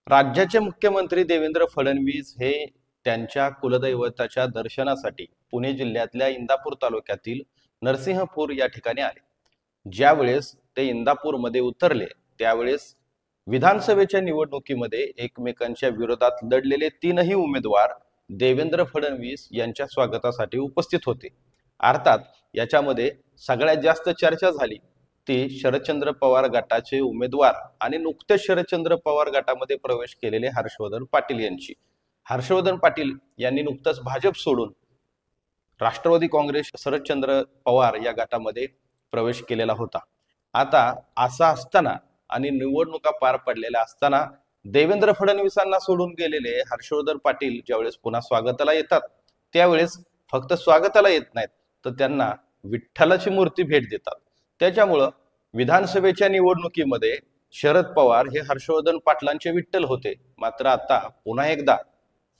राज्याचे मुख्यमंत्री देवेंद्र फडणवीस हे त्यांच्या कुलदैवताच्या दर्शनासाठी पुणे जिल्ह्यातल्या इंदापूर तालुक्यातील नरसिंहपूर या ठिकाणी आले। ज्यावेळेस ते इंदापूरमध्ये उतरले त्यावेळेस विधानसभेच्या निवडणुकीमध्ये एकमेकांच्या विरोधात लढलेले तीनही उमेदवार देवेंद्र फडणवीस यांच्या स्वागतासाठी उपस्थित होते। अर्थात याच्यामध्ये सगळ्यात जास्त चर्चा झाली ती शरदचंद्र पवार गटाचे उमेदवार आणि नुकतेच शरदचंद्र पवार गटामध्ये प्रवेश केलेले हर्षवर्धन पाटील यांची। हर्षवर्धन पाटील यांनी नुकतंच भाजप सोडून राष्ट्रवादी काँग्रेस शरदचंद्र पवार या गटामध्ये प्रवेश केलेला होता। आता असं असताना आणि निवडणुका पार पडलेल्या असताना देवेंद्र फडणवीसांना सोडून गेलेले हर्षवर्धन पाटील ज्यावेळेस पुन्हा स्वागताला येतात त्यावेळेस फक्त स्वागताला येत नाहीत तर त्यांना विठ्ठलाची मूर्ती भेट देतात। त्याच्यामुळं विधानसभेच्या निवडणुकीमध्ये शरद पवार हे हर्षवर्धन पाटलांचे विठ्ठल होते, मात्र आता पुन्हा एकदा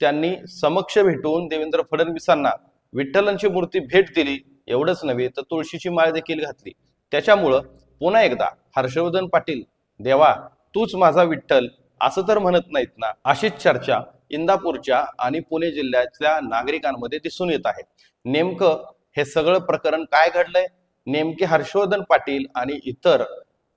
त्यांनी समक्ष भेटून देवेंद्र फडणवीसांना विठ्ठलांची मूर्ती भेट दिली। एवढंच नव्हे तर तुळशीची माळ देखील घातली। त्याच्यामुळं पुन्हा एकदा हर्षवर्धन पाटील देवा तूच माझा विठ्ठल असं तर म्हणत नाहीत ना, अशीच चर्चा इंदापूरच्या आणि पुणे जिल्ह्यातल्या नागरिकांमध्ये दिसून येत आहे। नेमकं हे सगळं प्रकरण काय घडलंय, नेमके हर्षवर्धन पाटील आणि इतर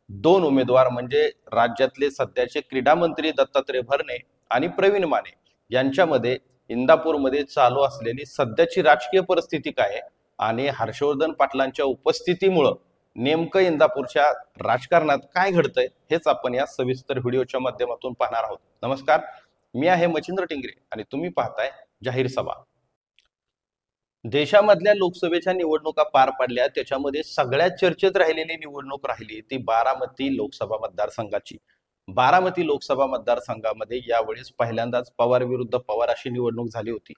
दोन उमेदवार म्हणजे राज्यातले सध्याचे क्रीडा मंत्री दत्तात्रय भरणे आणि प्रवीण माने यांच्यामध्ये इंदापूरमध्ये चालू असलेली सध्याची राजकीय परिस्थिती काय आणि हर्षवर्धन पाटलांच्या उपस्थितीमुळे नेमकं इंदापूरच्या राजकारणात काय घडतंय हेच आपण या सविस्तर व्हिडिओच्या माध्यमातून पाहणार आहोत। नमस्कार, मी आहे मच्छिंद्र टिंगरे आणि तुम्ही पाहताय जाहीर सभा। देशामधल्या लोकसभेच्या निवडणुका पार पडल्या त्याच्यामध्ये सगळ्यात चर्चेत राहिलेली निवडणूक राहिली ती बारामती लोकसभा मतदारसंघाची। बारामती लोकसभा मतदारसंघामध्ये यावेळेस पहिल्यांदाच पवार विरुद्ध पवार अशी निवडणूक झाली होती।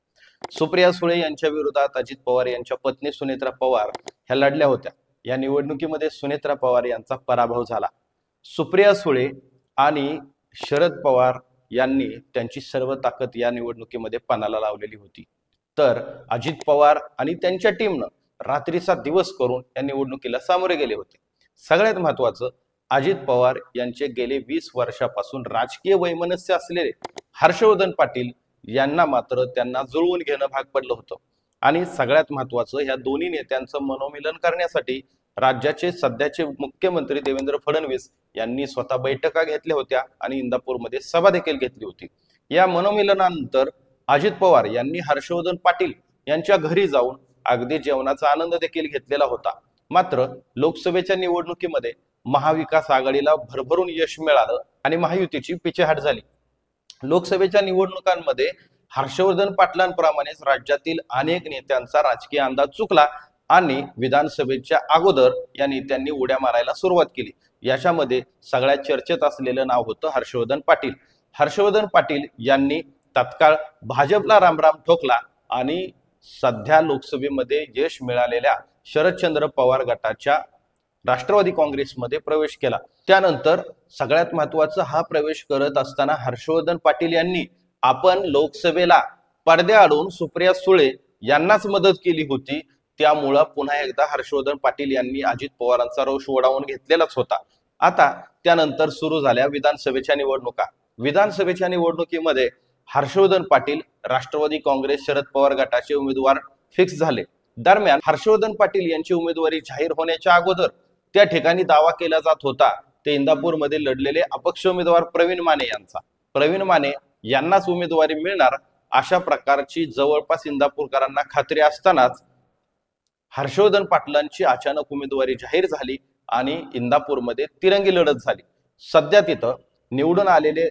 सुप्रिया सुळे यांच्या विरोधात अजित पवार यांच्या पत्नी सुनेत्रा पवार ह्या लढल्या होत्या। या निवडणुकीमध्ये सुनेत्रा पवार यांचा पराभव झाला। सुप्रिया सुळे आणि शरद पवार यांनी त्यांची सर्व ताकद या निवडणुकीमध्ये पणाला लावलेली होती, तर अजित पवार आणि त्यांच्या टीमनं रात्रीचा दिवस करून या निवडणुकीला सामोरे गेले होते। सगळ्यात महत्त्वाचं, अजित पवार यांचे गेले 20 वर्षापासून राजकीय वैमनस्य असलेले हर्षवर्धन पाटील यांना मात्र त्यांना जुळवून घेणं भाग पडलं होतं। आणि सगळ्यात महत्त्वाचं, या दोन्ही नेत्यांचं मनोमिलन करण्यासाठी राज्याचे सध्याचे मुख्यमंत्री देवेंद्र फडणवीस यांनी स्वतः बैठका घेतल्या होत्या आणि इंदापूरमध्ये सभा देखील घेतली होती। या मनोमिलनानंतर अजित पवार यांनी हर्षवर्धन पाटील यांच्या घरी जाऊन अगदी जेवणाचा आनंद देखील घेतलेला होता। मात्र लोकसभेच्या निवडणुकीमध्ये महाविकास आघाडीला भरभरून यश मिळालं आणि महायुतीची पिछेहाट झाली। लोकसभेच्या निवडणुकांमध्ये हर्षवर्धन पाटलांप्रमाणेच राज्यातील अनेक नेत्यांचा राजकीय अंदाज चुकला आणि विधानसभेच्या अगोदर या नेत्यांनी उड्या मारायला सुरुवात केली। याच्यामध्ये सगळ्यात चर्चेत असलेलं नाव होतं हर्षवर्धन पाटील। हर्षवर्धन पाटील यांनी तत्काळ भाजपला रामराम ठोकला आणि सध्या लोकसभेमध्ये यश मिळालेल्या शरदचंद्र पवार गटाच्या राष्ट्रवादी काँग्रेसमध्ये प्रवेश केला। त्यानंतर सगळ्यात महत्त्वाचं, हा प्रवेश करत असताना हर्षवर्धन पाटील यांनी आपण लोकसभेला पडद्याआडून सुप्रिया सुळे यांनाच मदत केली होती, त्यामुळं पुन्हा एकदा हर्षवर्धन पाटील यांनी अजित पवारांचा रोष ओढावून घेतलेलाच होता। आता त्यानंतर सुरू झाल्या विधानसभेच्या निवडणुका। विधानसभेच्या निवडणुकीमध्ये हर्षवर्धन पाटील राष्ट्रवादी काँग्रेस शरद पवार गटाचे उमेदवार फिक्स झाले। दरम्यान हर्षवर्धन पाटील यांची उमेदवारी जाहीर होण्याच्या अगोदर त्या ठिकाणी दावा केला जात होता ते इंदापूरमध्ये लढलेले अपक्ष उमेदवार प्रवीण माने यांचा। प्रवीण माने यांनाच उमेदवारी मिळणार अशा प्रकारची जवळपास इंदापूरकरांना खात्री असतानाच हर्षवर्धन पाटलांची अचानक उमेदवारी जाहीर झाली आणि इंदापूरमध्ये तिरंगी लढत झाली। सध्या तिथं निवडून आलेले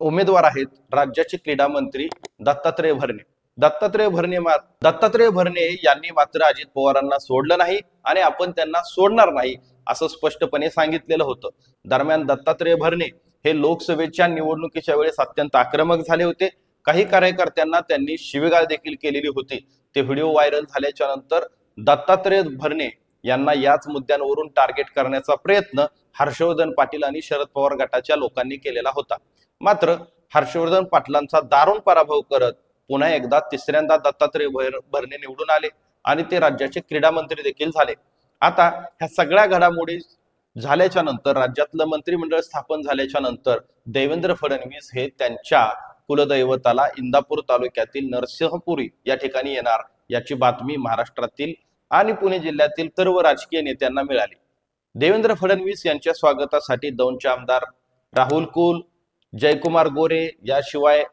उमेदवार आहेत राज्याचे क्रीडा मंत्री दत्तात्रय भरणे। दत्तात्रय भरणे यांनी मात्र अजित पवारांना सोडलं नाही आणि आपण त्यांना सोडणार नाही असं स्पष्टपणे सांगितलेलं होतं। दरम्यान दत्तात्रय भरणे हे लोकसभेच्या निवडणुकीच्या वेळेस अत्यंत आक्रमक झाले होते। काही कार्यकर्त्यांना त्यांनी शिवीगाळ देखील केलेली होती। ते व्हिडिओ व्हायरल झाल्याच्या नंतर दत्तात्रय भरणे यांना याच मुद्द्यांवरून टार्गेट करण्याचा प्रयत्न हर्षवर्धन पाटील आणि शरद पवार गटाच्या लोकांनी केलेला होता। मात्र हर्षवर्धन पाटलांचा दारुण पराभव करत पुन्हा एकदा तिसऱ्यांदा दत्तात्रय भरणे निवडून आले आणि ते राज्याचे क्रीडा मंत्री देखील झाले। आता ह्या सगळ्या घडामोडी झाल्याच्या नंतर राज्यातलं मंत्रिमंडळ स्थापन झाल्याच्या नंतर देवेंद्र फडणवीस हे त्यांच्या कुलदैवताला इंदापूर तालुक्यातील नरसिंहपुरी या ठिकाणी येणार याची बातमी महाराष्ट्रातील आणि पुणे जिल्ह्यातील सर्व राजकीय नेत्यांना मिळाली। देवेंद्र फडणवीस यांच्या स्वागतासाठी दौंडचे आमदार राहुल कुल, जयकुमार गोरे याशिवाय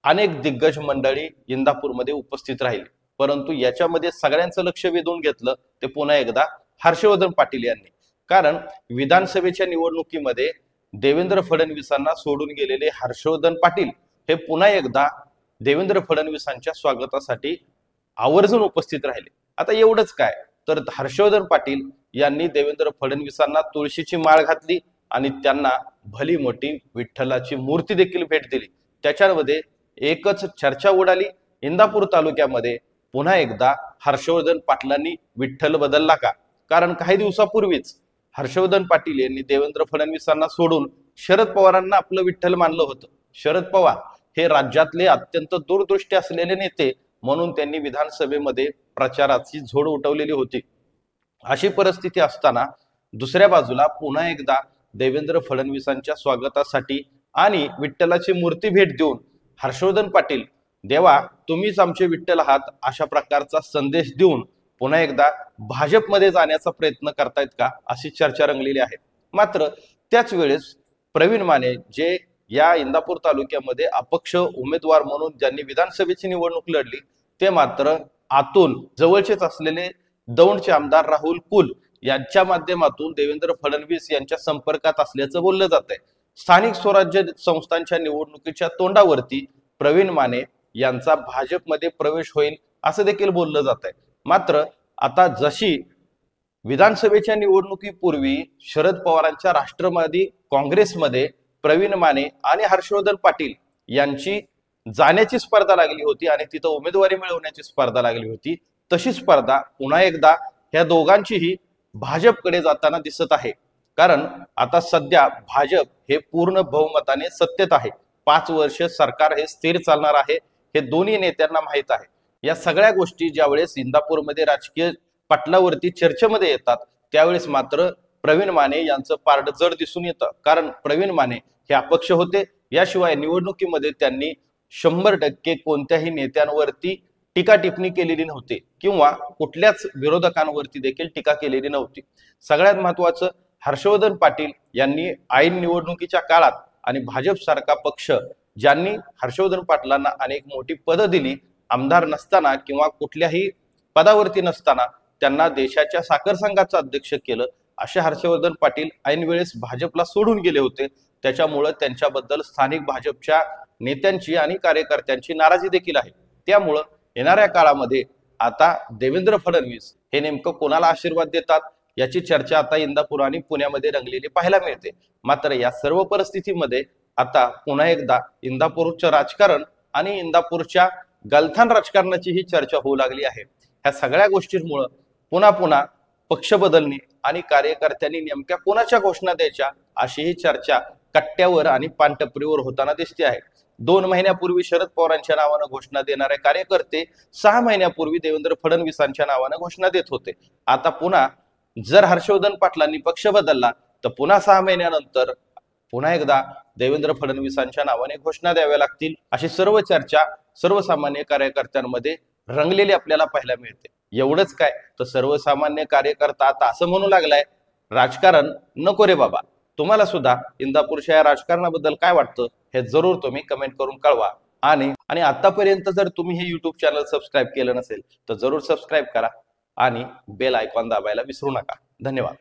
अनेक दिग्गज मंडळी इंदापूरमध्ये उपस्थित राहिले। परंतु याच्यामध्ये सगळ्यांचं लक्ष वेधून घेतलं ते पुन्हा एकदा हर्षवर्धन पाटील यांनी, कारण विधानसभेच्या निवडणुकीमध्ये देवेंद्र फडणवीसांना सोडून गेलेले हर्षवर्धन पाटील हे पुन्हा एकदा देवेंद्र फडणवीसांच्या स्वागतासाठी आवर्जून उपस्थित राहिले। आता एवढंच काय तर हर्षवर्धन पाटील यांनी देवेंद्र फडणवीसांना तुळशीची माळ घातली आणि त्यांना भली मोठी विठ्ठलाची मूर्ती देखील भेट दिली। त्याच्यामध्ये एकच चर्चा उडाली, इंदापूर तालुक्यामध्ये पुन्हा एकदा हर्षवर्धन पाटलांनी विठ्ठल बदलला का? कारण काही दिवसापूर्वीच हर्षवर्धन पाटील यांनी देवेंद्र फडणवीसांना सोडून शरद पवारांना आपलं विठ्ठल मानलं होतं। शरद पवार हे राज्यातले अत्यंत दूरदृष्टी असलेले नेते म्हणून त्यांनी विधानसभेमध्ये प्रचाराची झोड उठवलेली होती। अशी परिस्थिती असताना दुसऱ्या बाजूला पुन्हा एकदा देवेंद्र फडणवीसांच्या स्वागतासाठी आणि विठ्ठलाची मूर्ती भेट देऊन हर्षवर्धन पाटील देवा तुम्हीच आमचे विठ्ठल आहात अशा प्रकारचा संदेश देऊन पुन्हा एकदा भाजपमध्ये जाण्याचा प्रयत्न करतायत का अशी चर्चा रंगलेली आहे। मात्र त्याच वेळेस प्रवीण माने जे या इंदापूर तालुक्यामध्ये अपक्ष उमेदवार म्हणून ज्यांनी विधानसभेची निवडणूक लढली ते मात्र आतून जवळचेच असलेले दौंडचे आमदार राहुल कुल यांच्या माध्यमातून देवेंद्र फडणवीस यांच्या संपर्कात असल्याचं बोललं जात आहे। स्थानिक स्वराज्य संस्थांच्या निवडणुकीच्या तोंडावरती प्रवीण माने यांचा भाजपमध्ये प्रवेश होईल असं देखील बोललं जात आहे। मात्र आता जशी विधानसभेच्या निवडणुकीपूर्वी शरद पवारांच्या राष्ट्रवादी काँग्रेसमध्ये प्रवीण माने आणि हर्षवर्धन पाटील यांची जाण्याची स्पर्धा लागली होती आणि तिथं उमेदवारी मिळवण्याची स्पर्धा लागली होती, तशी स्पर्धा पुन्हा एकदा ह्या दोघांचीही भाजपकडे जाताना दिसत आहे। कारण आता सध्या भाजप हे पूर्ण बहुमताने सत्तेत आहे। 5 वर्ष सरकार हे स्थिर चालणार आहे हे दोन्ही नेत्यांना माहित आहे। या सगळ्या गोष्टी ज्यावेळेस इंदापूरमध्ये राजकीय पटलावरती चर्चेमध्ये येतात त्यावेळेस मात्र प्रवीण माने यांचं पारड जड दिसून येतं। कारण प्रवीण माने हे अपक्ष होते, याशिवाय निवडणुकीमध्ये त्यांनी 100% कोणत्याही नेत्यांवरती टीका टिप्पणी केलेली नव्हती किंवा कुठल्याच विरोधकांवरती देखील टीका केलेली नव्हती। सगळ्यात महत्त्वाचं हर्षवर्धन पाटील यांनी ऐन निवडणुकीच्या काळात आणि भाजप सारखा पक्ष ज्यांनी हर्षवर्धन पाटलांना अनेक मोठी पदं दिली, आमदार नसताना किंवा कुठल्याही पदावरती नसताना त्यांना देशाच्या साखर संघाचं अध्यक्ष केलं, असे हर्षवर्धन पाटील ऐन वेळेस भाजपला सोडून गेले होते। त्याच्यामुळे त्यांच्याबद्दल स्थानिक भाजपच्या नेत्यांची आणि कार्यकर्त्यांची नाराजी देखील आहे। त्यामुळं येणाऱ्या काळामध्ये आता देवेंद्र फडणवीस हे नेमकं कोणाला आशीर्वाद देतात याची चर्चा आता इंदापूर आणि पुण्यामध्ये रंगलेली पाहायला मिळते। मात्र या सर्व परिस्थितीमध्ये आता पुन्हा एकदा इंदापूरचं राजकारण आणि इंदापूरच्या गलथान राजकारणाची ही चर्चा होऊ लागली आहे। ह्या सगळ्या गोष्टींमुळे पुन्हा पक्ष बदलणे आणि कार्यकर्त्यांनी नेमक्या कोणाच्या घोषणा द्यायच्या अशी ही चर्चा कट्ट्यावर आणि पानटपरीवर होताना दिसते आहे। 2 महिन्यापूर्वी शरद पवारांच्या नावानं घोषणा देणारे कार्यकर्ते 6 महिन्यापूर्वी देवेंद्र फडणवीसांच्या नावानं घोषणा देत होते। आता पुन्हा जर हर्षवर्धन पाटलांनी पक्ष बदलला तर पुन्हा 6 महिन्यानंतर पुन्हा एकदा देवेंद्र फडणवीसांच्या नावाने घोषणा द्याव्या लागतील अशी सर्व चर्चा सर्वसामान्य कार्यकर्त्यांमध्ये रंगलेली आपल्याला पाहायला मिळते। एवढंच काय तर सर्वसामान्य कार्यकर्ता आता असं म्हणू लागलाय राजकारण नको रे बाबा। तुम्हाला सुद्धा इंदापूरच्या या राजकारणाबद्दल काय वाटतं हे जरूर तुम्ही कमेंट करून कळवा। आणि आतापर्यंत जर तुम्ही हे YouTube चॅनल सबस्क्राईब केलं नसेल तर जरूर सबस्क्राईब करा आणि बेल आयकॉन दाबायला विसरू नका। धन्यवाद।